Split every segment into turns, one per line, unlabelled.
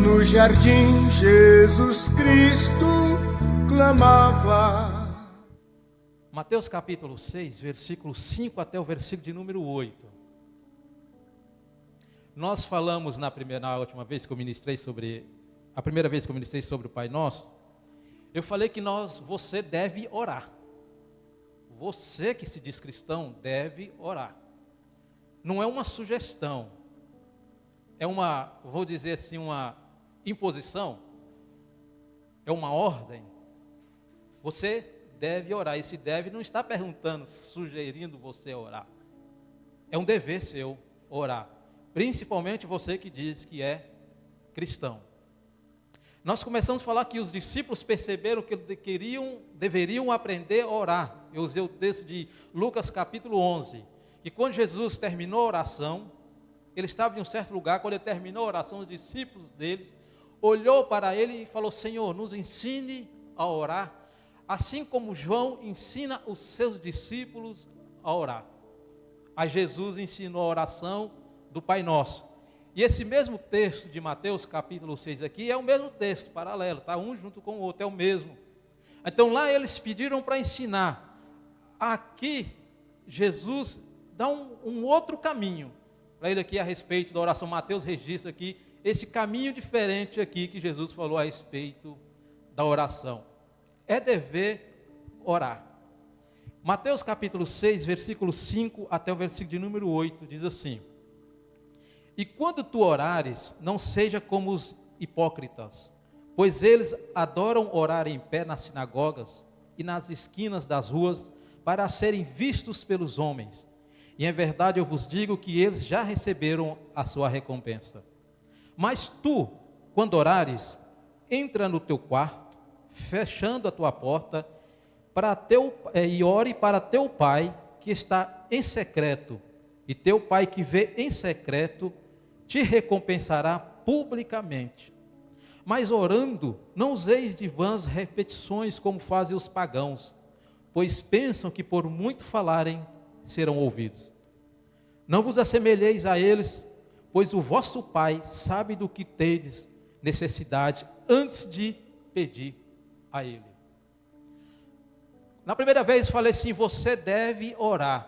No jardim, Jesus Cristo clamava.
Mateus capítulo 6, versículo 5 até o versículo de número 8. Nós falamos na última vez que eu ministrei sobre, a primeira vez que eu ministrei sobre o Pai Nosso, eu falei que você deve orar. Você que se diz cristão deve orar. Não é uma sugestão, é uma, vou dizer assim, uma imposição, é uma ordem. Você deve orar, e se deve não está perguntando, sugerindo você orar. É um dever seu orar, principalmente você que diz que é cristão. Nós começamos a falar que os discípulos perceberam que deveriam aprender a orar. Eu usei o texto de Lucas capítulo 11, que quando Jesus terminou a oração, ele estava em um certo lugar, quando ele terminou a oração, os discípulos dele olhou para ele e falou: Senhor, nos ensine a orar, assim como João ensina os seus discípulos a orar. Aí Jesus ensinou a oração do Pai Nosso. E esse mesmo texto de Mateus capítulo 6 aqui é o mesmo texto, paralelo, está um junto com o outro, é o mesmo. Então lá eles pediram para ensinar. Aqui Jesus dá um outro caminho para ele aqui a respeito da oração. Mateus registra aqui esse caminho diferente aqui que Jesus falou a respeito da oração. É dever orar. Mateus capítulo 6, versículo 5 até o versículo de número 8, diz assim: E quando tu orares, não seja como os hipócritas, pois eles adoram orar em pé nas sinagogas e nas esquinas das ruas, para serem vistos pelos homens. E em verdade eu vos digo que eles já receberam a sua recompensa. Mas tu, quando orares, entra no teu quarto, fechando a tua porta, e ore para teu Pai que está em secreto, e teu Pai que vê em secreto te recompensará publicamente. Mas orando, não useis de vãs repetições como fazem os pagãos, pois pensam que por muito falarem serão ouvidos. Não vos assemelheis a eles, pois o vosso Pai sabe do que tendes necessidade antes de pedir a Ele. Na primeira vez falei assim: você deve orar.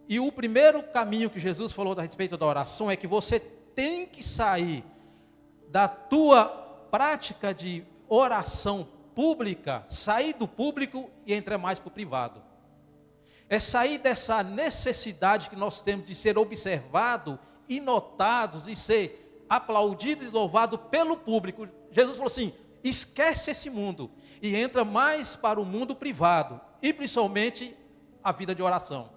E o primeiro caminho que Jesus falou a respeito da oração é que você tem que sair da tua prática de oração pública, sair do público e entrar mais para o privado. É sair dessa necessidade que nós temos de ser observado e notados e ser aplaudido e louvado pelo público. Jesus falou assim: esquece esse mundo e entra mais para o mundo privado e principalmente a vida de oração.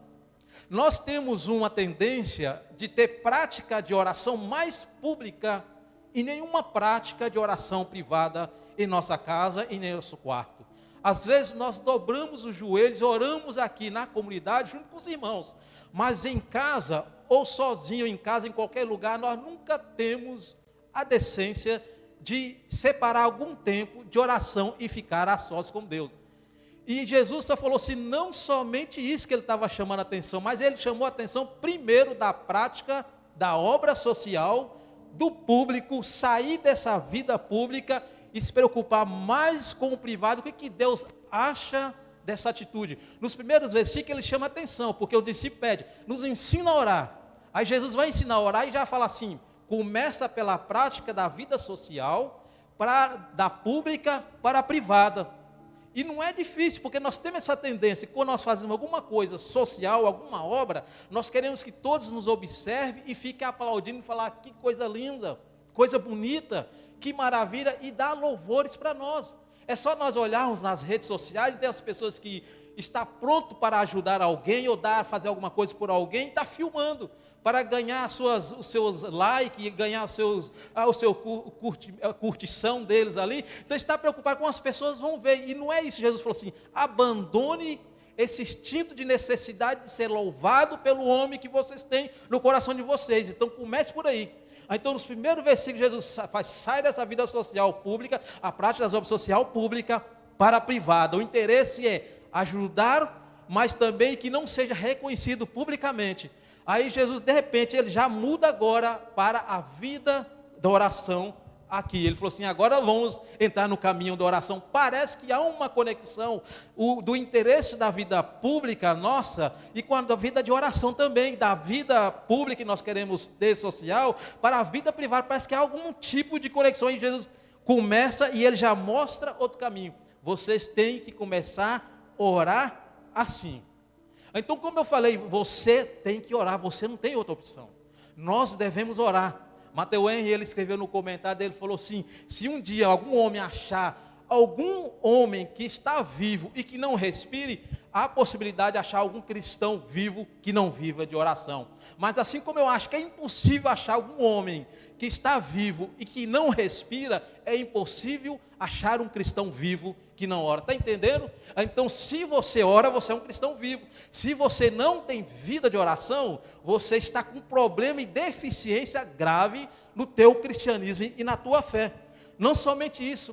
Nós temos uma tendência de ter prática de oração mais pública e nenhuma prática de oração privada em nossa casa e em nosso quarto. Às vezes nós dobramos os joelhos, oramos aqui na comunidade junto com os irmãos, mas em casa ou sozinho em casa, em qualquer lugar, nós nunca temos a decência de separar algum tempo de oração e ficar a sós com Deus. E Jesus só falou assim, não somente isso que ele estava chamando a atenção, mas ele chamou a atenção primeiro da prática da obra social, do público, sair dessa vida pública e se preocupar mais com o privado. O que Deus acha dessa atitude? Nos primeiros versículos ele chama a atenção, porque o discípulo pede, nos ensina a orar. Aí Jesus vai ensinar a orar e já fala assim, começa pela prática da vida social, da pública para a privada. E não é difícil, porque nós temos essa tendência, quando nós fazemos alguma coisa social, alguma obra, nós queremos que todos nos observem e fiquem aplaudindo e falar, que coisa linda, coisa bonita, que maravilha, e dar louvores para nós. É só nós olharmos nas redes sociais e ter as pessoas que estão pronto para ajudar alguém ou fazer alguma coisa por alguém, está filmando, para ganhar os seus likes, ganhar curtição deles ali. Então está preocupado com as pessoas vão ver, e não é isso. Jesus falou assim, abandone esse instinto de necessidade de ser louvado pelo homem que vocês têm no coração de vocês. Então comece por aí. Então nos primeiros versículos Jesus faz, sai dessa vida social pública, a prática das obras social pública para a privada. O interesse é ajudar, mas também que não seja reconhecido publicamente. Aí Jesus, de repente, ele já muda agora para a vida da oração, aqui. Ele falou assim, agora vamos entrar no caminho da oração. Parece que há uma conexão do interesse da vida pública nossa e com a vida de oração também, da vida pública que nós queremos ter social, para a vida privada. Parece que há algum tipo de conexão e Jesus começa e ele já mostra outro caminho. Vocês têm que começar a orar assim. Então, como eu falei, você tem que orar, você não tem outra opção. Nós devemos orar. Mateus Henry, ele escreveu no comentário dele, falou assim, se um dia algum homem achar algum homem que está vivo e que não respire, há a possibilidade de achar algum cristão vivo que não viva de oração. Mas assim como eu acho que é impossível achar algum homem que está vivo e que não respira, é impossível achar um cristão vivo que não ora. Está entendendo? Então, se você ora, você é um cristão vivo. Se você não tem vida de oração, você está com problema e deficiência grave no teu cristianismo e na tua fé. Não somente isso,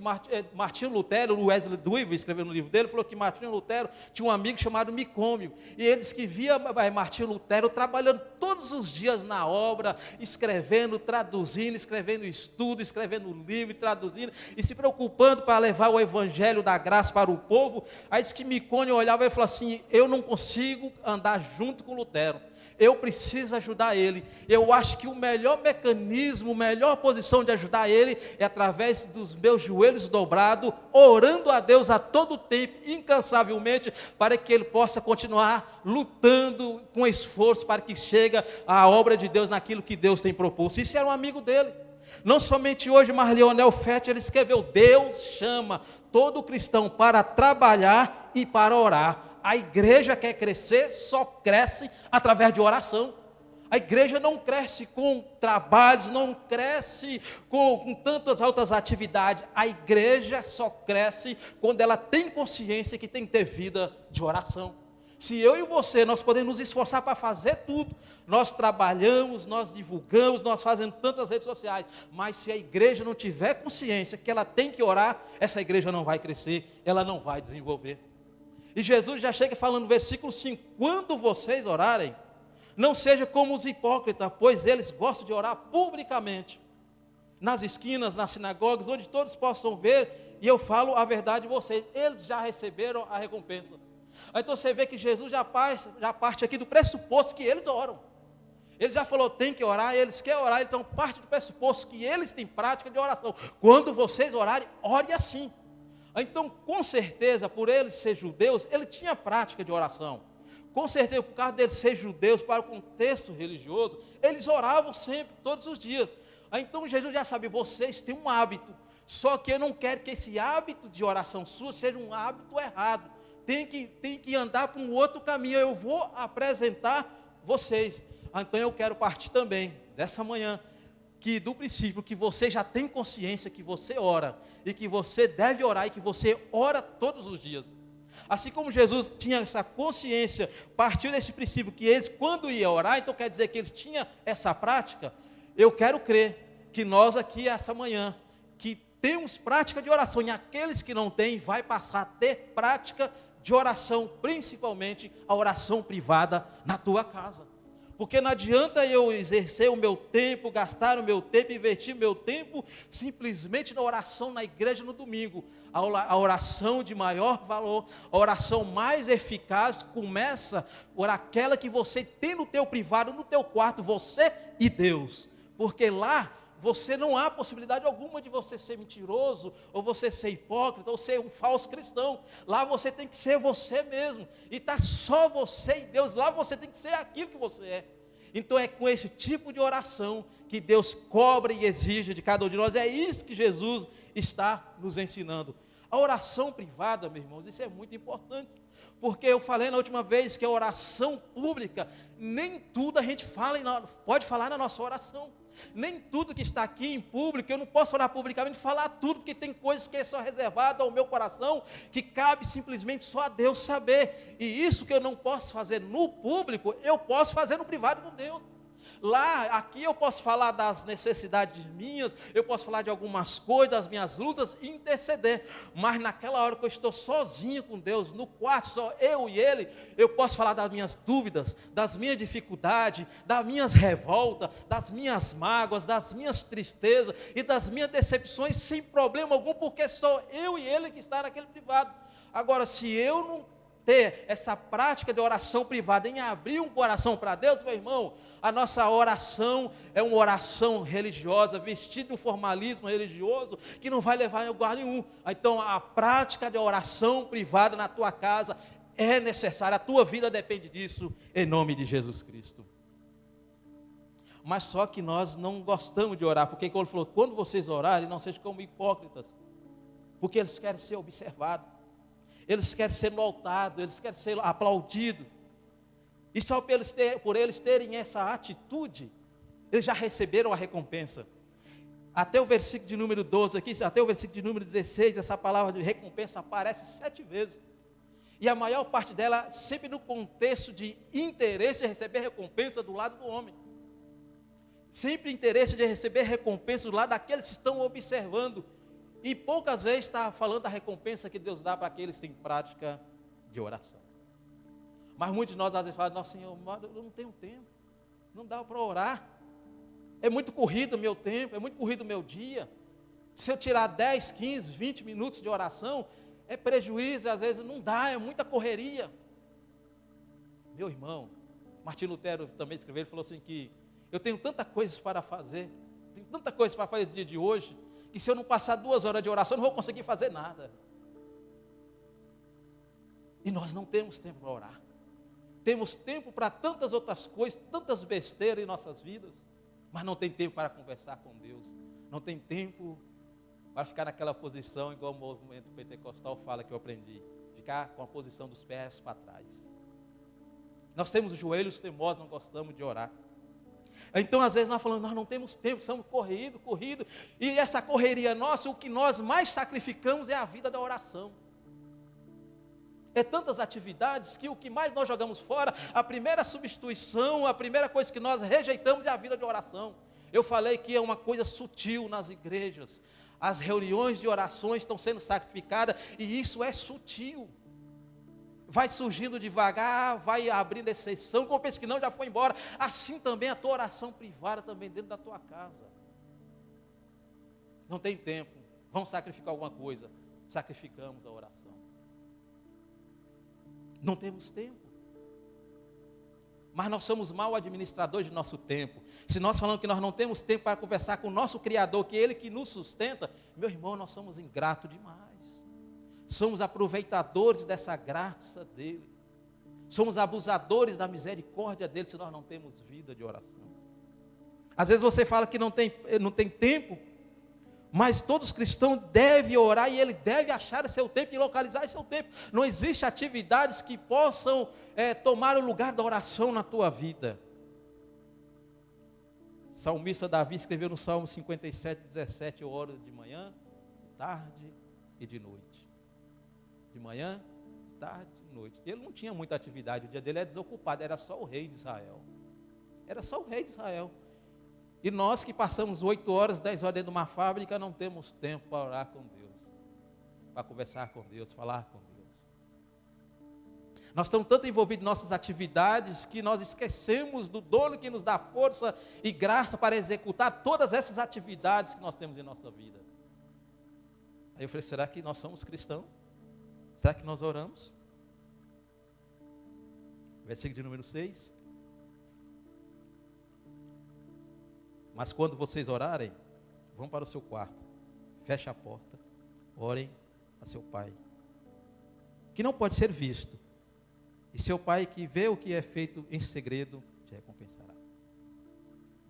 Martinho Lutero, o Wesley Duivel, escreveu no livro dele, falou que Martinho Lutero tinha um amigo chamado Micômio, e ele disse que via Martinho Lutero trabalhando todos os dias na obra, escrevendo, traduzindo, escrevendo estudo, escrevendo livro, traduzindo, e se preocupando para levar o evangelho da graça para o povo. Aí disse que Micônio olhava e falou assim, eu não consigo andar junto com Lutero. Eu preciso ajudar ele. Eu acho que o melhor mecanismo, a melhor posição de ajudar ele é através dos meus joelhos dobrados, orando a Deus a todo tempo, incansavelmente, para que ele possa continuar lutando com esforço para que chegue a obra de Deus naquilo que Deus tem proposto. Isso era um amigo dele. Não somente hoje, mas Leonel Fett, ele escreveu, Deus chama todo cristão para trabalhar e para orar. A igreja quer crescer, só cresce através de oração. A igreja não cresce com trabalhos, não cresce com tantas outras atividades. A igreja só cresce quando ela tem consciência que tem que ter vida de oração. Se eu e você, nós podemos nos esforçar para fazer tudo. Nós trabalhamos, nós divulgamos, nós fazemos tantas redes sociais. Mas se a igreja não tiver consciência que ela tem que orar, essa igreja não vai crescer, ela não vai desenvolver. E Jesus já chega falando no versículo 5, quando vocês orarem, não seja como os hipócritas, pois eles gostam de orar publicamente, nas esquinas, nas sinagogas, onde todos possam ver, e eu falo a verdade de vocês, eles já receberam a recompensa. Então você vê que Jesus já parte aqui do pressuposto que eles oram. Ele já falou, tem que orar, eles querem orar, então parte do pressuposto que eles têm prática de oração. Quando vocês orarem, ore assim. Então, com certeza, por eles ser judeus, ele tinha prática de oração. Com certeza, por causa deles ser judeus, para o contexto religioso, eles oravam sempre, todos os dias. Então, Jesus já sabe, vocês têm um hábito, só que eu não quero que esse hábito de oração sua seja um hábito errado. Tem que andar para um outro caminho, eu vou apresentar vocês. Então, eu quero partir também, dessa manhã, que do princípio que você já tem consciência que você ora, e que você deve orar, e que você ora todos os dias. Assim como Jesus tinha essa consciência, partiu desse princípio que eles, quando iam orar, então quer dizer que eles tinham essa prática, eu quero crer que nós aqui essa manhã, que temos prática de oração, e aqueles que não têm, vai passar a ter prática de oração, principalmente a oração privada na tua casa. Porque não adianta eu exercer o meu tempo, gastar o meu tempo, investir o meu tempo, simplesmente na oração na igreja no domingo. A oração de maior valor, a oração mais eficaz, começa por aquela que você tem no teu privado, no teu quarto, você e Deus. Porque lá, você não há possibilidade alguma de você ser mentiroso, ou você ser hipócrita, ou ser um falso cristão. Lá você tem que ser você mesmo, e está só você e Deus. Lá você tem que ser aquilo que você é. Então é com esse tipo de oração que Deus cobra e exige de cada um de nós. É isso que Jesus está nos ensinando. A oração privada, meus irmãos, isso é muito importante. Porque eu falei na última vez que a oração pública, nem tudo a gente pode falar na nossa oração. Nem tudo que está aqui em público, eu não posso orar publicamente, falar tudo, porque tem coisas que é só reservado ao meu coração, que cabe simplesmente só a Deus saber. E isso que eu não posso fazer no público, eu posso fazer no privado com Deus. Lá, aqui eu posso falar das necessidades minhas, eu posso falar de algumas coisas, das minhas lutas e interceder. Mas naquela hora que eu estou sozinho com Deus, no quarto, só eu e Ele, eu posso falar das minhas dúvidas, das minhas dificuldades, das minhas revoltas, das minhas mágoas, das minhas tristezas e das minhas decepções sem problema algum, porque só eu e Ele que está naquele privado. Agora, se eu não ter essa prática de oração privada, em abrir um coração para Deus, meu irmão, a nossa oração é uma oração religiosa, vestida de um formalismo religioso, que não vai levar em lugar nenhum. Então, a prática de oração privada na tua casa é necessária, a tua vida depende disso, em nome de Jesus Cristo. Mas só que nós não gostamos de orar, porque ele falou, quando vocês orarem, não sejam como hipócritas, porque eles querem ser observados, eles querem ser notados, eles querem ser aplaudidos, e só por eles terem essa atitude, eles já receberam a recompensa. Até o versículo de número 12 aqui, até o versículo de número 16, essa palavra de recompensa aparece 7 vezes, e a maior parte dela sempre no contexto de interesse de receber recompensa do lado do homem, sempre interesse de receber recompensa do lado daqueles que estão observando, e poucas vezes está falando da recompensa que Deus dá para aqueles que têm prática de oração. Mas muitos de nós às vezes falam, nossa Senhor, eu não tenho tempo, não dá para orar, é muito corrido o meu tempo, é muito corrido o meu dia, se eu tirar 10, 15, 20 minutos de oração, é prejuízo, às vezes não dá, é muita correria. Meu irmão, Martinho Lutero também escreveu, ele falou assim que, eu tenho tanta coisa para fazer, tenho tanta coisa para fazer esse dia de hoje, que se eu não passar 2 horas de oração, eu não vou conseguir fazer nada. E nós não temos tempo para orar. Temos tempo para tantas outras coisas, tantas besteiras em nossas vidas, mas não tem tempo para conversar com Deus. Não tem tempo para ficar naquela posição, igual o movimento pentecostal fala que eu aprendi, ficar com a posição dos pés para trás. Nós temos os joelhos teimosos, não gostamos de orar. Então, às vezes, nós falamos, nós não temos tempo, somos corrido, e essa correria nossa, o que nós mais sacrificamos é a vida da oração. É tantas atividades que o que mais nós jogamos fora, a primeira substituição, a primeira coisa que nós rejeitamos é a vida de oração. Eu falei que é uma coisa sutil nas igrejas, as reuniões de orações estão sendo sacrificadas, e isso é sutil. Vai surgindo devagar, vai abrindo exceção, como pensa que não, já foi embora. Assim também a tua oração privada também dentro da tua casa. Não tem tempo, vamos sacrificar alguma coisa, sacrificamos a oração. Não temos tempo. Mas nós somos mal administradores de nosso tempo. Se nós falamos que nós não temos tempo para conversar com o nosso Criador, que é Ele que nos sustenta, meu irmão, nós somos ingratos demais. Somos aproveitadores dessa graça dEle. Somos abusadores da misericórdia dEle, se nós não temos vida de oração. Às vezes você fala que não tem tempo, mas todos os cristãos devem orar, e ele deve achar seu tempo e localizar seu tempo. Não existe atividades que possam tomar o lugar da oração na tua vida. Salmista Davi escreveu no Salmo 57, 17, eu oro de manhã, de tarde e de noite. De manhã, de tarde, de noite. Ele não tinha muita atividade, o dia dele era desocupado, era só o rei de Israel. Era só o rei de Israel. E nós que passamos 8 horas, 10 horas dentro de uma fábrica, não temos tempo para orar com Deus, para conversar com Deus, falar com Deus. Nós estamos tanto envolvidos em nossas atividades, que nós esquecemos do dono que nos dá força e graça para executar todas essas atividades que nós temos em nossa vida. Aí eu falei, será que nós somos cristãos? Será que nós oramos? Versículo de número 6. Mas quando vocês orarem, vão para o seu quarto, feche a porta, orem a seu pai, que não pode ser visto, e seu pai que vê o que é feito em segredo, te recompensará.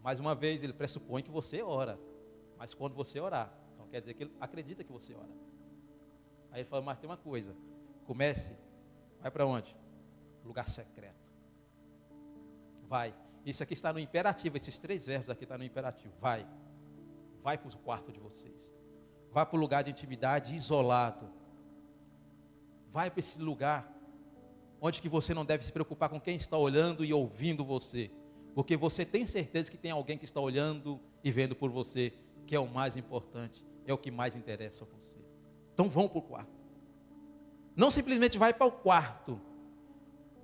Mais uma vez, ele pressupõe que você ora, mas quando você orar, então quer dizer que ele acredita que você ora. Aí ele fala, mas tem uma coisa, comece, vai para onde? Lugar secreto. Vai. Isso aqui está no imperativo, esses 3 verbos aqui estão no imperativo. Vai para o quarto de vocês. Vai para o lugar de intimidade, isolado. Vai para esse lugar onde que você não deve se preocupar com quem está olhando e ouvindo você. Porque você tem certeza que tem alguém que está olhando e vendo por você, que é o mais importante, é o que mais interessa a você. Então vão para o quarto. Não simplesmente vai para o quarto,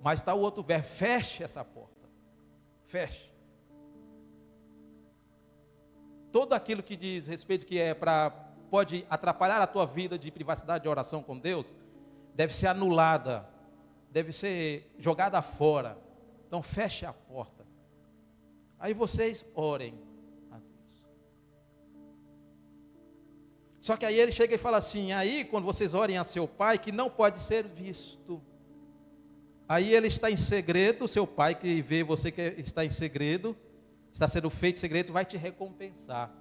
mas está o outro verbo, feche essa porta. Feche. Tudo aquilo que diz respeito que pode atrapalhar a tua vida de privacidade de oração com Deus, deve ser anulada, deve ser jogada fora. Então feche a porta. Aí vocês orem a Deus. Só que aí ele chega e fala assim, aí quando vocês orem a seu pai, que não pode ser visto. Aí ele está em segredo, o seu pai que vê você que está em segredo, está sendo feito em segredo, vai te recompensar.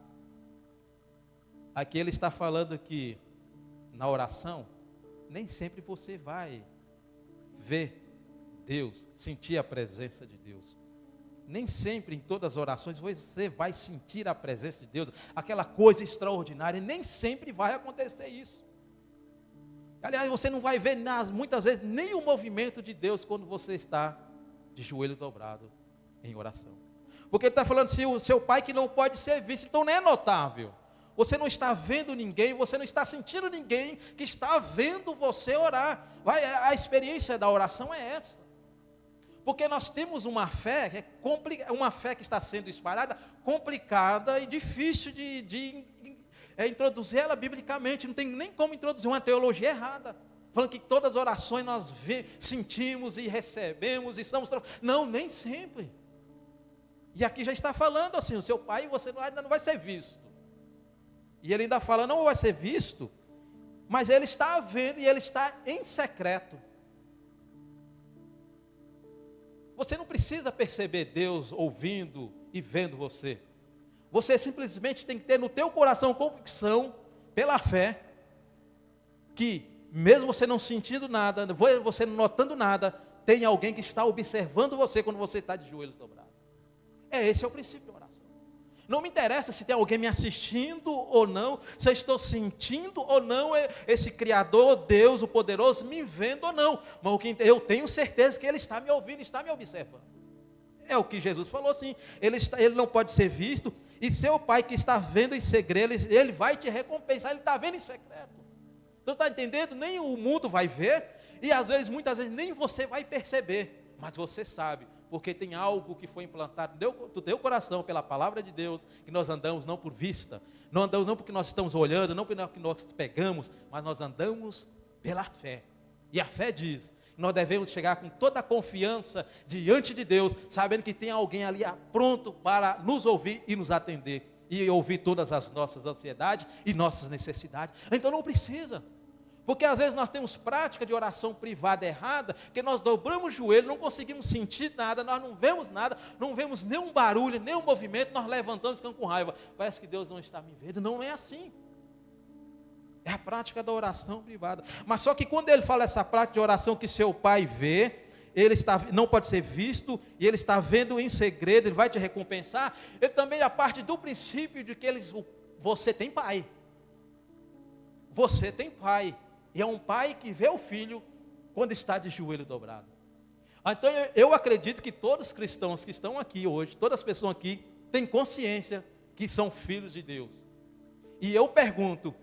Aqui ele está falando que na oração, nem sempre você vai ver Deus, sentir a presença de Deus. Nem sempre em todas as orações você vai sentir a presença de Deus, aquela coisa extraordinária, nem sempre vai acontecer isso. Aliás, você não vai ver muitas vezes nem o movimento de Deus quando você está de joelho dobrado em oração. Porque ele está falando assim, o seu pai que não pode ser visto, então não é notável. Você não está vendo ninguém, você não está sentindo ninguém que está vendo você orar. A experiência da oração é essa. Porque nós temos uma fé, uma fé que está sendo espalhada, complicada e difícil de introduzir ela biblicamente. Não tem nem como introduzir uma teologia errada. Falando que todas as orações nós sentimos e recebemos e estamos... Não, nem sempre. E aqui já está falando assim, o seu pai você ainda não vai ser visto. E ele ainda fala, não vai ser visto, mas ele está vendo e ele está em secreto. Você não precisa perceber Deus ouvindo e vendo você. Você simplesmente tem que ter no teu coração convicção, pela fé, que mesmo você não sentindo nada, você não notando nada, tem alguém que está observando você quando você está de joelhos dobrados. Esse é o princípio da oração. Não me interessa se tem alguém me assistindo ou não, se eu estou sentindo ou não esse Criador, Deus, o poderoso, me vendo ou não. Mas eu tenho certeza que Ele está me ouvindo, está me observando. É o que Jesus falou assim, ele não pode ser visto, e seu pai que está vendo em segredo, ele vai te recompensar, ele está vendo em secreto. Então está entendendo? Nem o mundo vai ver, e às vezes, muitas vezes, nem você vai perceber, mas você sabe. Porque tem algo que foi implantado no teu coração pela palavra de Deus, que nós andamos não por vista, não andamos não porque nós estamos olhando, não porque nós pegamos, mas nós andamos pela fé. E a fé diz, nós devemos chegar com toda a confiança diante de Deus, sabendo que tem alguém ali pronto para nos ouvir e nos atender, e ouvir todas as nossas ansiedades e nossas necessidades. Então não precisa. Porque às vezes nós temos prática de oração privada errada, que nós dobramos o joelho, não conseguimos sentir nada, nós não vemos nada, não vemos nenhum barulho, nenhum movimento, nós levantamos e ficamos com raiva. Parece que Deus não está me vendo. Não é assim. É a prática da oração privada. Mas só que quando ele fala essa prática de oração que seu pai vê, não pode ser visto, e ele está vendo em segredo, ele vai te recompensar, ele também é parte do princípio de que você tem pai. Você tem pai. E é um pai que vê o filho quando está de joelho dobrado. Então eu acredito que todos os cristãos que estão aqui hoje, todas as pessoas aqui, têm consciência que são filhos de Deus. E eu pergunto,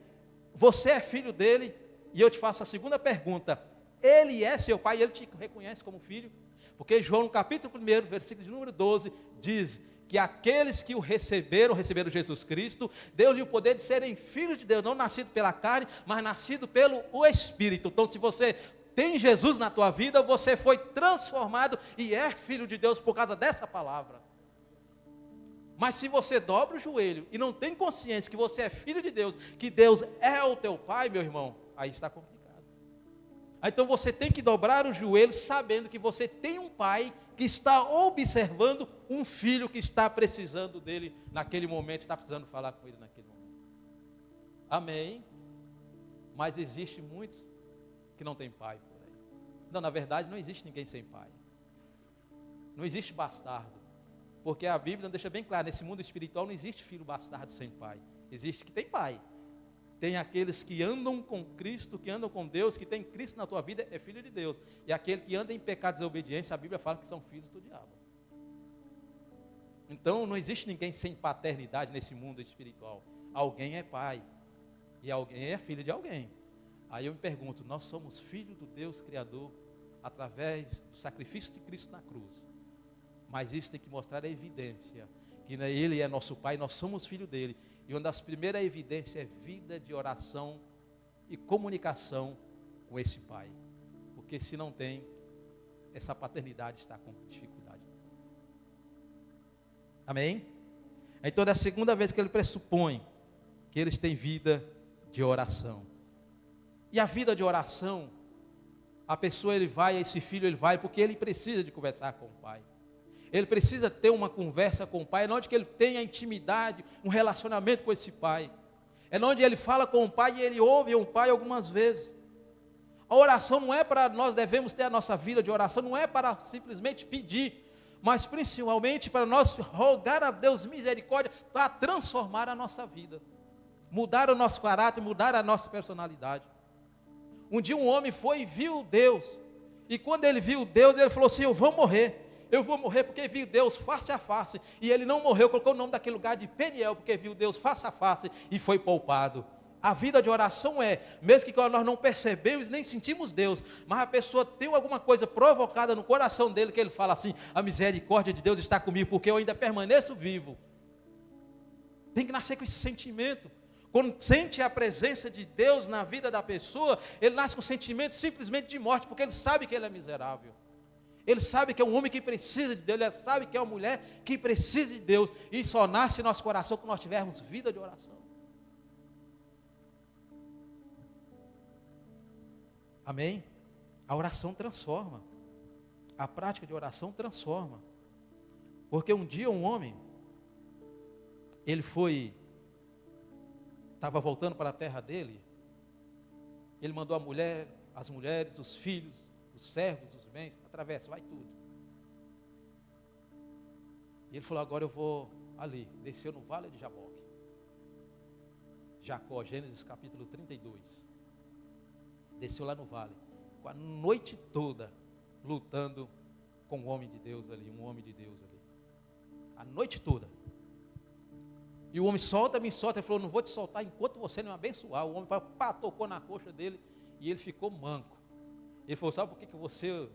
você é filho dele? E eu te faço a segunda pergunta, ele é seu pai, ele te reconhece como filho? Porque João no capítulo 1, versículo de número 12, diz que aqueles que o receberam Jesus Cristo, deu-lhe o poder de serem filhos de Deus, não nascido pela carne, mas nascido pelo Espírito. Então se você tem Jesus na tua vida, você foi transformado e é filho de Deus por causa dessa palavra. Mas se você dobra o joelho e não tem consciência que você é filho de Deus, que Deus é o teu pai, meu irmão, aí está complicado. Então você tem que dobrar o joelho sabendo que você tem um pai que está observando um filho que está precisando dele naquele momento, está precisando falar com ele naquele momento. Amém? Mas existe muitos que não têm pai por aí. Não, na verdade não existe ninguém sem pai. Não existe bastardo. Porque a Bíblia deixa bem claro, nesse mundo espiritual não existe filho bastardo sem pai. Existe que tem pai. Tem aqueles que andam com Cristo, que andam com Deus, que tem Cristo na tua vida, é filho de Deus. E aquele que anda em pecado e desobediência, a Bíblia fala que são filhos do diabo. Então não existe ninguém sem paternidade nesse mundo espiritual. Alguém é pai e alguém é filho de alguém. Aí eu me pergunto, nós somos filhos do Deus Criador através do sacrifício de Cristo na cruz. Mas isso tem que mostrar a evidência que Ele é nosso Pai, nós somos filhos dele. E uma das primeiras evidências é vida de oração e comunicação com esse Pai. Porque se não tem, essa paternidade está com dificuldade. Amém? Então é a segunda vez que ele pressupõe que eles têm vida de oração. E a vida de oração, a pessoa esse filho ele vai porque ele precisa de conversar com o pai. Ele precisa ter uma conversa com o pai, é onde que ele tenha intimidade, um relacionamento com esse pai. É onde ele fala com o pai e ele ouve o pai algumas vezes. A oração não é para, nós devemos ter a nossa vida de oração, não é para simplesmente pedir, mas principalmente para nós rogar a Deus misericórdia para transformar a nossa vida, mudar o nosso caráter, mudar a nossa personalidade. Um dia um homem foi e viu Deus, e quando ele viu Deus, ele falou assim: eu vou morrer porque viu Deus face a face, e ele não morreu, colocou o nome daquele lugar de Peniel, porque viu Deus face a face, e foi poupado. A vida de oração mesmo que nós não percebemos, nem sentimos Deus, mas a pessoa tem alguma coisa provocada no coração dele, que ele fala assim: a misericórdia de Deus está comigo, porque eu ainda permaneço vivo. Tem que nascer com esse sentimento. Quando sente a presença de Deus na vida da pessoa, ele nasce com sentimento simplesmente de morte, porque ele sabe que ele é miserável. Ele sabe que é um homem que precisa de Deus, ele sabe que é uma mulher que precisa de Deus, e só nasce em nosso coração quando nós tivermos vida de oração. Amém? A oração transforma, a prática de oração transforma, porque um dia um homem, ele estava voltando para a terra dele, ele mandou as mulheres, os filhos, os servos, os bens, atravessa, vai tudo. E ele falou: agora eu vou ali, desceu no vale de Jaboque. Jacó, Gênesis capítulo 32. Desceu lá no vale, com a noite toda, lutando com um homem de Deus ali, a noite toda. E o homem me solta, ele falou: não vou te soltar enquanto você não me abençoar. O homem tocou na coxa dele e ele ficou manco. Ele falou: sabe por que você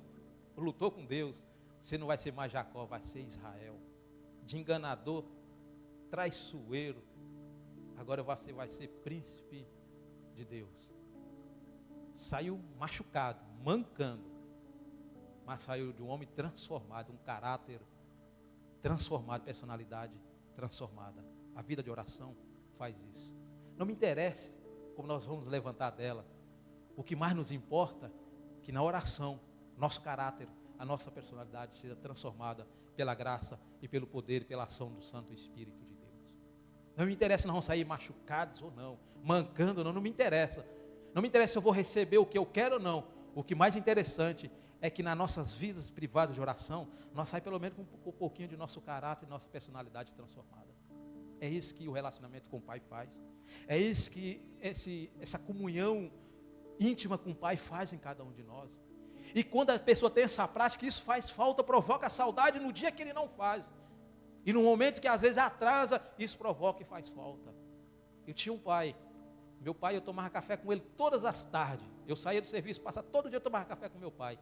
lutou com Deus? Você não vai ser mais Jacó, vai ser Israel. De enganador, traiçoeiro, agora você vai ser príncipe de Deus. Saiu machucado, mancando, mas saiu de um homem transformado, um caráter transformado, personalidade transformada. A vida de oração faz isso. Não me interessa como nós vamos levantar dela. O que mais nos importa é que na oração, nosso caráter, a nossa personalidade seja transformada pela graça e pelo poder e pela ação do Santo Espírito de Deus. Não me interessa se nós vamos sair machucados ou não, mancando ou não, não me interessa. Não me interessa se eu vou receber o que eu quero ou não. O que mais interessante é que nas nossas vidas privadas de oração, nós saímos pelo menos com um pouquinho de nosso caráter e nossa personalidade transformada. É isso que o relacionamento com o Pai faz. É isso que essa comunhão íntima com o Pai faz em cada um de nós. E quando a pessoa tem essa prática, isso faz falta, provoca saudade no dia que ele não faz. E no momento que às vezes atrasa, isso provoca e faz falta. Eu tinha um pai. Meu pai, eu tomava café com ele todas as tardes. Eu saía do serviço, passava todo dia, eu tomava café com meu pai.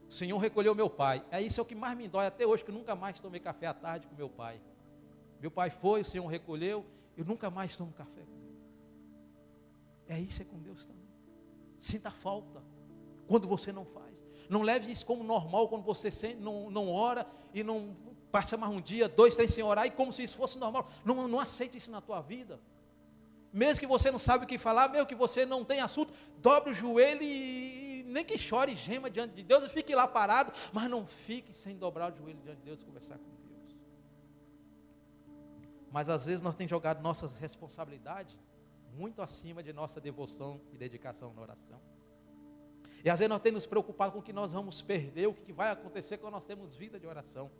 O Senhor recolheu meu pai. Isso é o que mais me dói até hoje, que eu nunca mais tomei café à tarde com meu pai. Meu pai foi, o Senhor recolheu, eu nunca mais tomo café com ele. Isso é com Deus também. Sinta falta quando você não faz. Não leve isso como normal quando você não ora e não passa mais um dia, 2, 3 sem orar, e como se isso fosse normal. Não aceite isso na tua vida. Mesmo que você não sabe o que falar, mesmo que você não tenha assunto, dobre o joelho e nem que chore e gema diante de Deus, e fique lá parado, mas não fique sem dobrar o joelho diante de Deus e conversar com Deus. Mas às vezes nós temos jogado nossas responsabilidades muito acima de nossa devoção e dedicação na oração. E às vezes nós temos nos preocupado com o que nós vamos perder, o que vai acontecer quando nós temos vida de oração.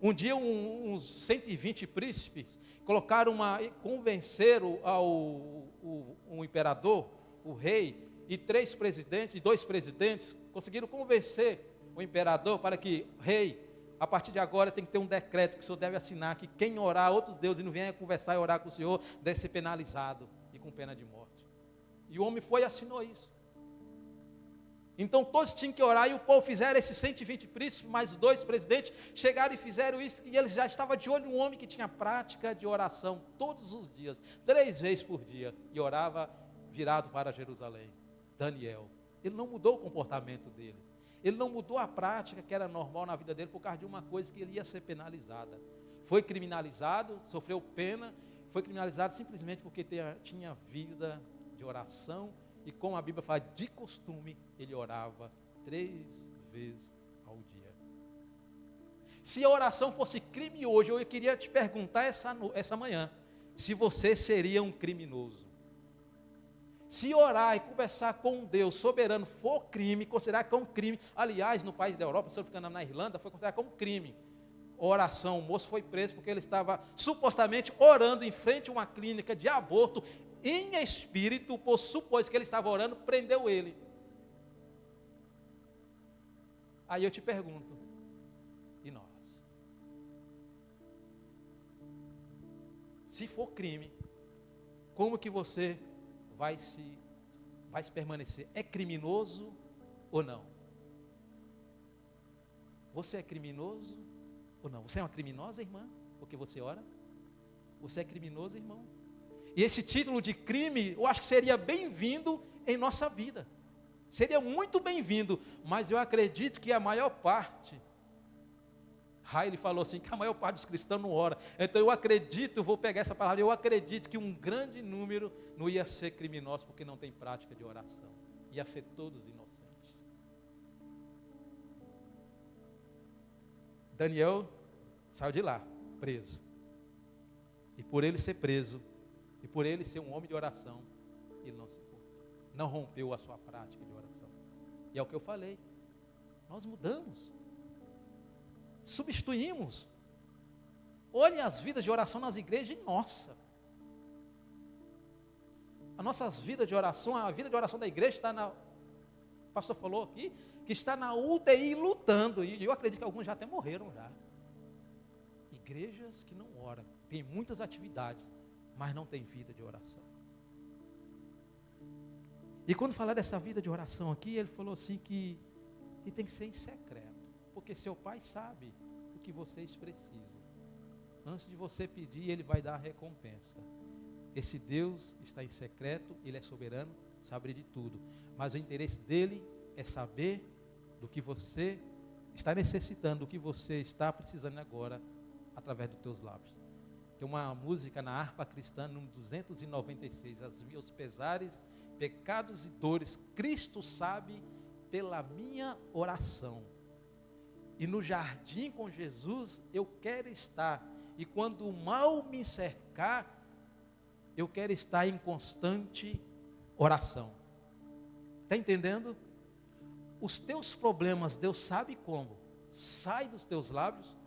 Um dia uns 120 príncipes convenceram o imperador, o rei, e 2 presidentes, conseguiram convencer o imperador para que, rei, a partir de agora tem que ter um decreto que o senhor deve assinar, que quem orar a outros deuses e não venha conversar e orar com o senhor, deve ser penalizado e com pena de morte. E o homem foi e assinou isso. Então todos tinham que orar, e o povo fizeram esses 120 príncipes, mais 2 presidentes, chegaram e fizeram isso, e eles já estavam de olho em um homem que tinha prática de oração todos os dias, 3 vezes por dia, e orava virado para Jerusalém. Daniel. Ele não mudou o comportamento dele, ele não mudou a prática que era normal na vida dele, por causa de uma coisa que ele ia ser penalizada. Foi criminalizado, sofreu pena, foi criminalizado simplesmente porque tinha vida de oração. E como a Bíblia fala, de costume, ele orava 3 vezes ao dia. Se a oração fosse crime hoje, eu queria te perguntar essa manhã, se você seria um criminoso. Se orar e conversar com Deus soberano for crime, considerar que é um crime. Aliás, no país da Europa, se eu ficando na Irlanda, foi considerado como crime. Oração, o moço foi preso porque ele estava supostamente orando em frente a uma clínica de aborto, em espírito, por supor que ele estava orando, prendeu ele. Aí eu te pergunto, e nós? Se for crime, como que você vai se permanecer? É criminoso ou não? Você é criminoso ou não? Você é uma criminosa, irmã? Porque você ora? Você é criminoso, irmão? E esse título de crime, eu acho que seria bem-vindo em nossa vida. Seria muito bem-vindo, mas eu acredito que a maior parte, ele falou assim, que a maior parte dos cristãos não ora. Então eu acredito, eu vou pegar essa palavra, eu acredito que um grande número não ia ser criminoso, porque não tem prática de oração. Ia ser todos inocentes. Daniel saiu de lá, preso. E por ele ser preso, e por ele ser um homem de oração, ele não se importou. Não rompeu a sua prática de oração. E é o que eu falei. Nós mudamos. Substituímos. Olhem as vidas de oração nas igrejas e nossa. As nossas vidas de oração, a vida de oração da igreja está o pastor falou aqui, que está na UTI lutando. E eu acredito que alguns já até morreram já. Igrejas que não oram. Tem muitas atividades, mas não tem vida de oração. E quando falar dessa vida de oração aqui, ele falou assim que tem que ser em secreto, porque seu pai sabe o que vocês precisam. Antes de você pedir, ele vai dar a recompensa. Esse Deus está em secreto, ele é soberano, sabe de tudo. Mas o interesse dele é saber do que você está necessitando, do que você está precisando agora, através dos teus lábios. Tem uma música na harpa cristã, número 296, as meus pesares, pecados e dores, Cristo sabe pela minha oração. E no jardim com Jesus eu quero estar, e quando o mal me cercar, eu quero estar em constante oração. Está entendendo? Os teus problemas, Deus sabe como, sai dos teus lábios.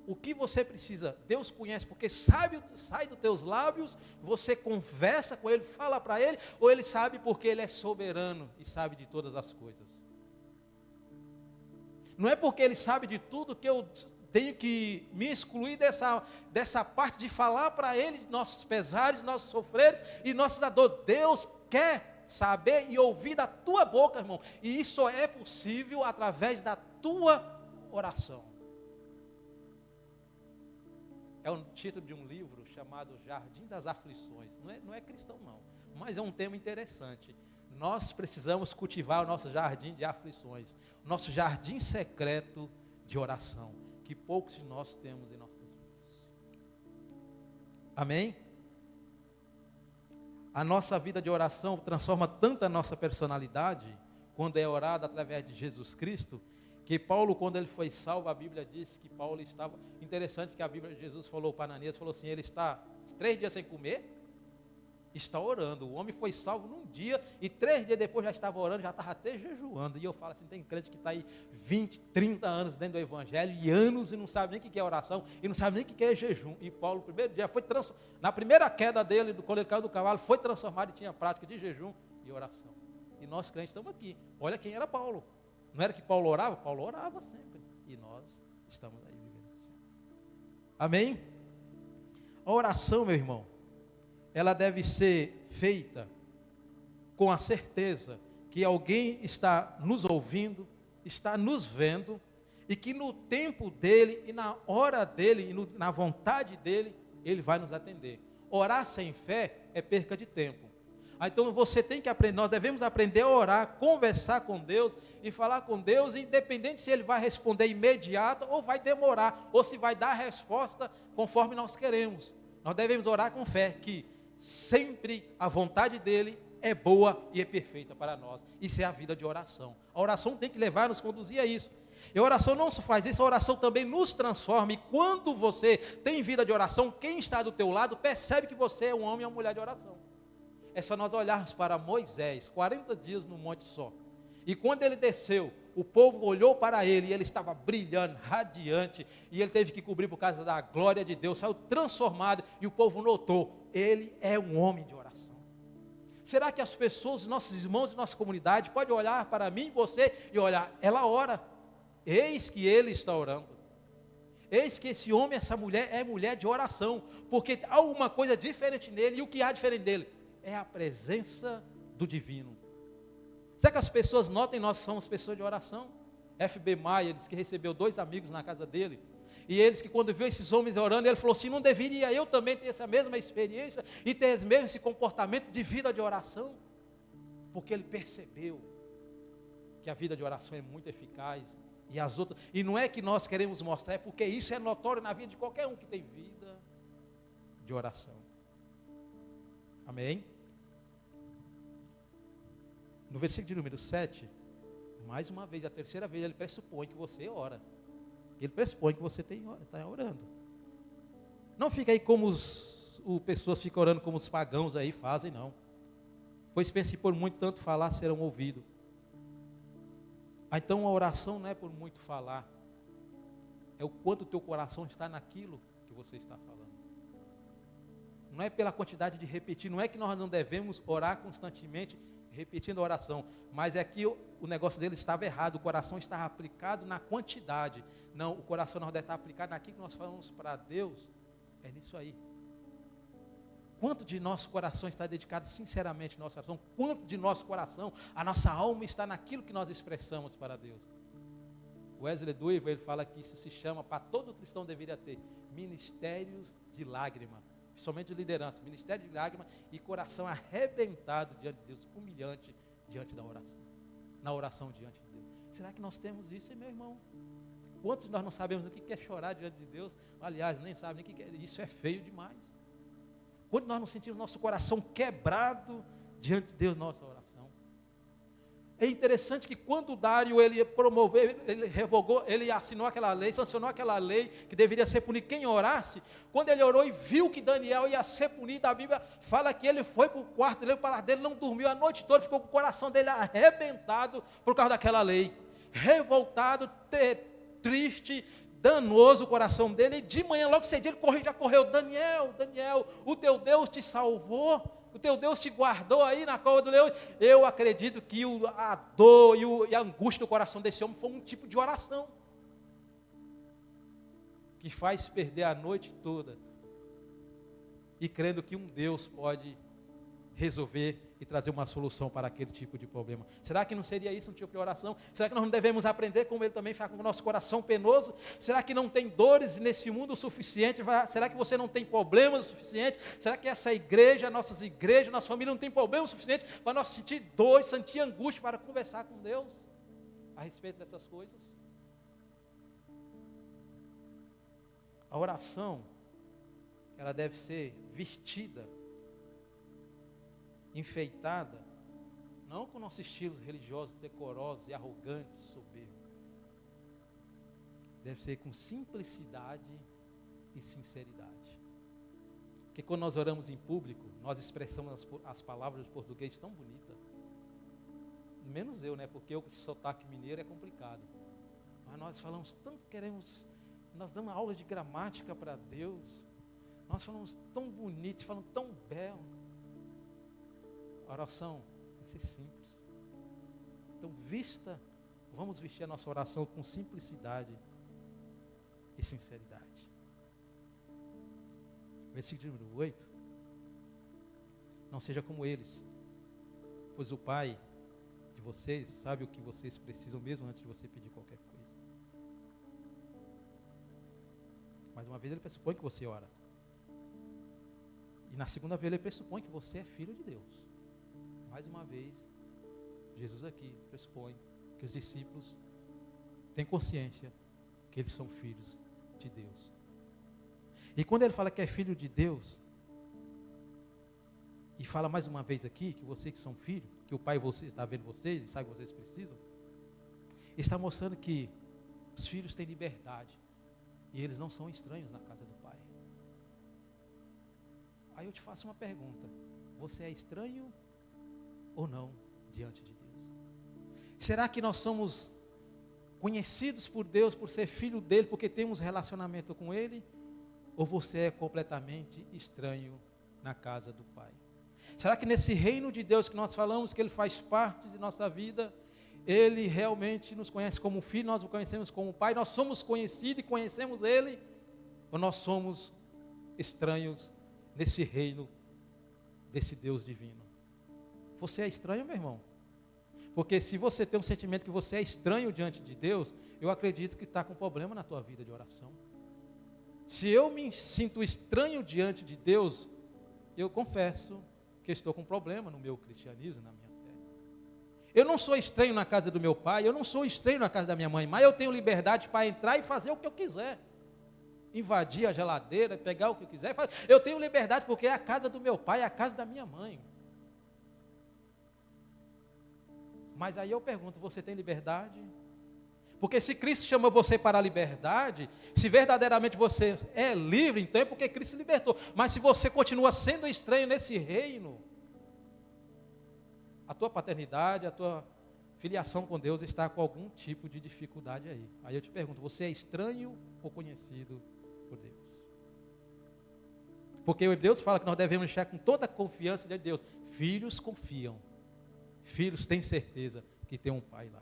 O que você precisa, Deus conhece, porque sai dos teus lábios, você conversa com Ele, fala para Ele, ou Ele sabe porque Ele é soberano e sabe de todas as coisas. Não é porque Ele sabe de tudo que eu tenho que me excluir dessa parte de falar para Ele de nossos pesares, nossos sofreres e nossas dores. Deus quer saber e ouvir da tua boca, irmão, e isso só é possível através da tua oração. É o título de um livro chamado Jardim das Aflições. Não é cristão não, mas é um tema interessante. Nós precisamos cultivar o nosso jardim de aflições, o nosso jardim secreto de oração, que poucos de nós temos em nossas vidas. Amém? A nossa vida de oração transforma tanto a nossa personalidade, quando é orada através de Jesus Cristo, que Paulo, quando ele foi salvo, a Bíblia diz que Paulo estava... Interessante que a Bíblia de Jesus falou para Ananias, falou assim, ele está 3 dias sem comer, está orando. O homem foi salvo num dia, e 3 dias depois já estava orando, já estava até jejuando. E eu falo assim, tem crente que está aí 20, 30 anos dentro do Evangelho, e anos, e não sabe nem o que é oração, e não sabe nem o que é jejum. E Paulo, no primeiro dia, na primeira queda dele, quando ele caiu do cavalo, foi transformado e tinha prática de jejum e oração. E nós crentes estamos aqui. Olha quem era Paulo. Não era que Paulo orava? Paulo orava sempre. E nós estamos aí vivendo. Amém? A oração, meu irmão, ela deve ser feita com a certeza que alguém está nos ouvindo, está nos vendo, e que no tempo dele, e na hora dele, e na vontade dele, ele vai nos atender. Orar sem fé é perca de tempo. Então você tem que aprender, nós devemos aprender a orar, conversar com Deus e falar com Deus, independente se ele vai responder imediato ou vai demorar, ou se vai dar a resposta conforme nós queremos. Nós devemos orar com fé, que sempre a vontade dele é boa e é perfeita para nós. Isso é a vida de oração. A oração tem que levar, nos conduzir a isso. E a oração não só faz isso, a oração também nos transforma. E quando você tem vida de oração, quem está do teu lado percebe que você é um homem e uma mulher de oração. É só nós olharmos para Moisés, 40 dias no monte só. E quando ele desceu, o povo olhou para ele e ele estava brilhando, radiante. E ele teve que cobrir por causa da glória de Deus, saiu transformado. E o povo notou, ele é um homem de oração. Será que as pessoas, nossos irmãos de nossa comunidade, podem olhar para mim e você e olhar, ela ora, eis que ele está orando. Eis que esse homem, essa mulher é mulher de oração, porque há uma coisa diferente nele, e o que há diferente dele? É a presença do divino. Será que as pessoas notam em nós que somos pessoas de oração? F.B. Maia disse que recebeu 2 amigos na casa dele, e eles que quando viu esses homens orando, ele falou assim, não deveria eu também ter essa mesma experiência, e ter mesmo esse comportamento de vida de oração? Porque ele percebeu que a vida de oração é muito eficaz, e as outras, e não é que nós queremos mostrar, é porque isso é notório na vida de qualquer um que tem vida de oração. Amém? No versículo de número 7, mais uma vez, a terceira vez, ele pressupõe que você ora. Ele pressupõe que você está orando. Não fica aí como pessoas ficam orando como os pagãos aí fazem, não. Pois pense, por muito tanto falar, serão ouvidos. Então a oração não é por muito falar, é o quanto o teu coração está naquilo que você está falando. Não é pela quantidade de repetir, não é que nós não devemos orar constantemente, repetindo a oração, mas é que o negócio dele estava errado, o coração estava aplicado na quantidade. Não, o coração nós deve estar aplicado naquilo que nós falamos para Deus, é nisso aí. Quanto de nosso coração está dedicado sinceramente à nossa oração? Quanto de nosso coração, a nossa alma está naquilo que nós expressamos para Deus? Wesley Duivel, ele fala que isso se chama, para todo cristão deveria ter, ministérios de lágrima. Somente de liderança, ministério de lágrima e coração arrebentado diante de Deus, humilhante diante da oração, na oração diante de Deus. Será que nós temos isso, hein, meu irmão? Quantos de nós não sabemos o que é chorar diante de Deus? Aliás, nem sabem o que é, isso é feio demais. Quando nós não sentimos nosso coração quebrado diante de Deus, nossa oração. É interessante que quando Dário ele promoveu, ele revogou, ele assinou aquela lei, sancionou aquela lei que deveria ser punido quem orasse. Quando ele orou e viu que Daniel ia ser punido, a Bíblia fala que ele foi para o quarto dele, para o palácio dele, não dormiu a noite toda, ficou com o coração dele arrebentado por causa daquela lei. Revoltado, triste, danoso o coração dele. E de manhã, logo cedinho, ele já correu. Daniel, o teu Deus te salvou. O teu Deus te guardou aí na cova do leão. Eu acredito que a dor e a angústia do coração desse homem foi um tipo de oração que faz perder a noite toda e crendo que um Deus pode resolver e trazer uma solução para aquele tipo de problema. Será que não seria isso um tipo de oração? Será que nós não devemos aprender como ele também faz com o nosso coração penoso? Será que não tem dores nesse mundo o suficiente? Será que você não tem problemas o suficiente? Será que essa igreja, nossas igrejas, nossa família não tem problema o suficiente para nós sentir dor, sentir angústia para conversar com Deus a respeito dessas coisas? A oração, ela deve ser vestida, enfeitada, não com nossos estilos religiosos, decorosos e arrogantes, soberbos. Deve ser com simplicidade e sinceridade. Porque quando nós oramos em público, nós expressamos as palavras de português tão bonitas. Menos eu, né? Porque o sotaque mineiro é complicado. Mas nós falamos tanto, nós damos aula de gramática para Deus. Nós falamos tão bonito, falamos tão belo. A oração tem que ser simples. Então vamos vestir a nossa oração com simplicidade e sinceridade. Versículo número 8. Não seja como eles, pois o Pai de vocês sabe o que vocês precisam mesmo antes de você pedir qualquer coisa. Mais uma vez ele pressupõe que você ora. E na segunda vez ele pressupõe que você é filho de Deus. Mais uma vez, Jesus aqui pressupõe que os discípulos têm consciência que eles são filhos de Deus. E quando ele fala que é filho de Deus, e fala mais uma vez aqui, que vocês que são filhos, que o Pai está vendo vocês e sabe que vocês precisam, está mostrando que os filhos têm liberdade, e eles não são estranhos na casa do Pai. Aí eu te faço uma pergunta, você é estranho ou não diante de Deus? Será que nós somos conhecidos por Deus, por ser filho dele, porque temos relacionamento com ele? Ou você é completamente estranho na casa do Pai? Será que nesse reino de Deus que nós falamos, que ele faz parte de nossa vida, ele realmente nos conhece como filho, nós o conhecemos como Pai, nós somos conhecidos e conhecemos ele? Ou nós somos estranhos nesse reino desse Deus divino? Você é estranho, meu irmão? Porque se você tem um sentimento que você é estranho diante de Deus, eu acredito que está com problema na tua vida de oração. Se eu me sinto estranho diante de Deus, eu confesso que estou com problema no meu cristianismo, na minha fé. Eu não sou estranho na casa do meu pai, eu não sou estranho na casa da minha mãe, mas eu tenho liberdade para entrar e fazer o que eu quiser. Invadir a geladeira, pegar o que eu quiser. Eu tenho liberdade porque é a casa do meu pai, é a casa da minha mãe. Mas aí eu pergunto, você tem liberdade? Porque se Cristo chamou você para a liberdade, se verdadeiramente você é livre, então é porque Cristo se libertou. Mas se você continua sendo estranho nesse reino, a tua paternidade, a tua filiação com Deus está com algum tipo de dificuldade aí. Aí eu te pergunto, você é estranho ou conhecido por Deus? Porque o Hebreus fala que nós devemos estar com toda a confiança de Deus. Filhos confiam. Filhos têm certeza que tem um pai lá.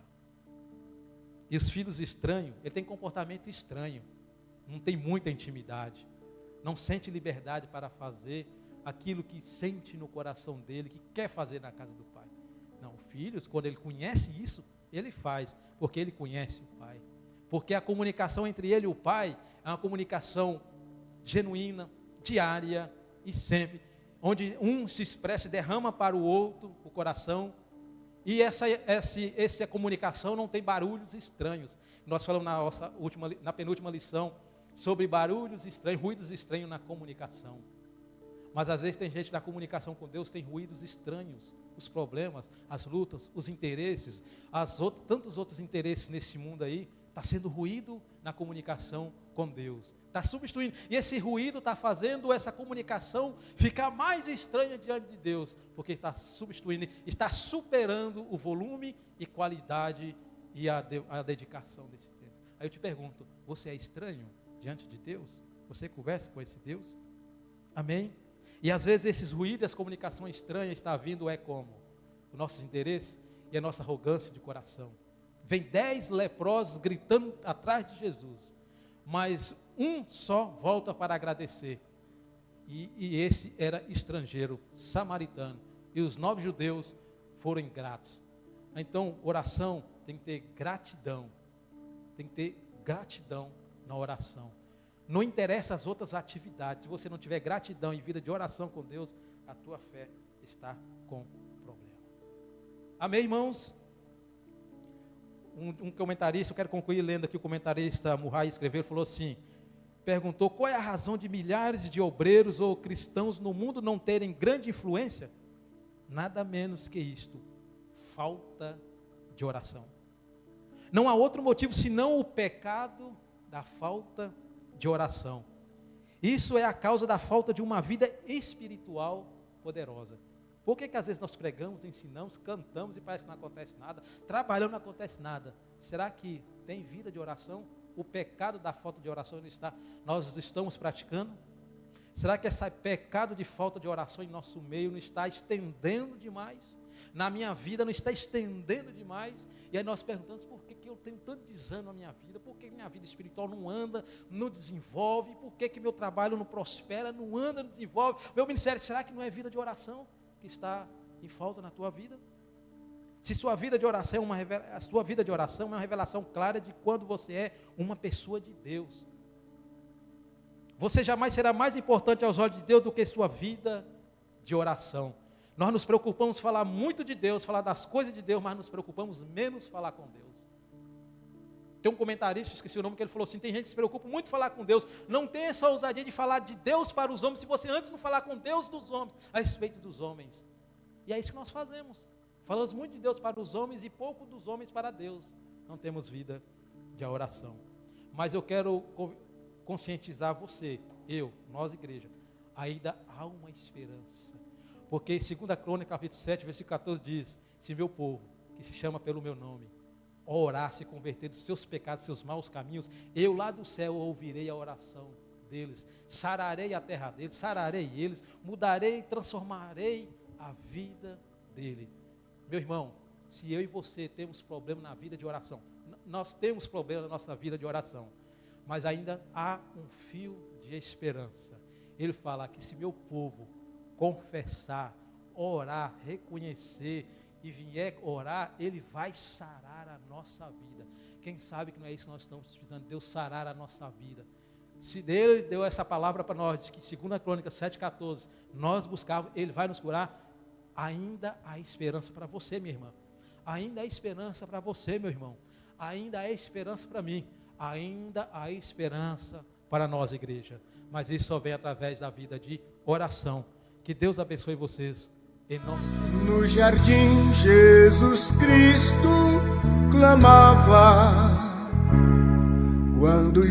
E os filhos estranhos, ele tem comportamento estranho, não tem muita intimidade, não sente liberdade para fazer aquilo que sente no coração dele, que quer fazer na casa do pai. Não, filhos, quando ele conhece isso, ele faz, porque ele conhece o pai. Porque a comunicação entre ele e o pai é uma comunicação genuína, diária e sempre, onde um se expressa e derrama para o outro o coração. E essa comunicação não tem barulhos estranhos. Nós falamos na penúltima lição sobre barulhos estranhos, ruídos estranhos na comunicação. Mas às vezes tem gente na comunicação com Deus, tem ruídos estranhos, os problemas, as lutas, os interesses, tantos outros interesses nesse mundo aí, está sendo ruído na comunicação com Deus. Está substituindo. E esse ruído está fazendo essa comunicação ficar mais estranha diante de Deus, porque está substituindo, está superando o volume e qualidade e a dedicação desse tempo. Aí eu te pergunto, você é estranho diante de Deus? Você conversa com esse Deus? Amém? E às vezes esses ruídos, essa comunicação estranha está vindo como? Os nossos interesses e a nossa arrogância de coração. Vem 10 leprosos gritando atrás de Jesus, mas um só volta para agradecer. E esse era estrangeiro, samaritano. E os 9 judeus foram ingratos. Então, oração tem que ter gratidão. Tem que ter gratidão na oração. Não interessa as outras atividades. Se você não tiver gratidão e vida de oração com Deus, a tua fé está com problema. Amém, irmãos? Um comentarista, eu quero concluir lendo aqui, o comentarista Murray escreveu, falou assim, perguntou, qual é a razão de milhares de obreiros ou cristãos no mundo não terem grande influência? Nada menos que isto, falta de oração. Não há outro motivo senão o pecado da falta de oração. Isso é a causa da falta de uma vida espiritual poderosa. Por que às vezes nós pregamos, ensinamos, cantamos e parece que não acontece nada, trabalhando não acontece nada? Será que tem vida de oração? O pecado da falta de oração nós estamos praticando? Será que esse pecado de falta de oração em nosso meio não está estendendo demais? na minha vida não está estendendo demais. E aí nós perguntamos, por que eu tenho tanto desânimo na minha vida? Por que minha vida espiritual não anda, não desenvolve? Por que meu trabalho não prospera, não anda, não desenvolve? Meu ministério, será que não é vida de oração que está em falta na tua vida? Se sua vida de oração a sua vida de oração é uma revelação clara de quando você é uma pessoa de Deus. Você jamais será mais importante aos olhos de Deus do que sua vida de oração. Nós nos preocupamos em falar muito de Deus, falar das coisas de Deus, mas nos preocupamos menos em falar com Deus. Tem um comentarista, esqueci o nome, que ele falou assim, tem gente que se preocupa muito em falar com Deus, não tem essa ousadia de falar de Deus para os homens, se você antes não falar com Deus dos homens, a respeito dos homens. E é isso que nós fazemos. Falamos muito de Deus para os homens e pouco dos homens para Deus. Não temos vida de oração. Mas eu quero conscientizar você, nós igreja, ainda há uma esperança. Porque em 2 Crônicas, capítulo 7, versículo 14 diz, se meu povo, que se chama pelo meu nome, orar, se converter dos seus pecados, seus maus caminhos, eu lá do céu ouvirei a oração deles, sararei a terra deles, sararei eles, mudarei, transformarei a vida dele. Meu irmão, se eu e você temos problema na vida de oração, nós temos problema na nossa vida de oração, mas ainda há um fio de esperança. Ele fala que se meu povo confessar, orar, reconhecer e vier orar, Ele vai sarar a nossa vida. Quem sabe que não é isso que nós estamos precisando, Deus sarar a nossa vida. Se Deus deu essa palavra para nós, que 2 Crônicas 7,14, nós buscávamos, Ele vai nos curar, ainda há esperança para você, minha irmã. Ainda há esperança para você, meu irmão. Ainda há esperança para mim. Ainda há esperança para nós, igreja. Mas isso só vem através da vida de oração. Que Deus abençoe vocês. Em nome de Jesus.
No jardim, Jesus Cristo clamava, quando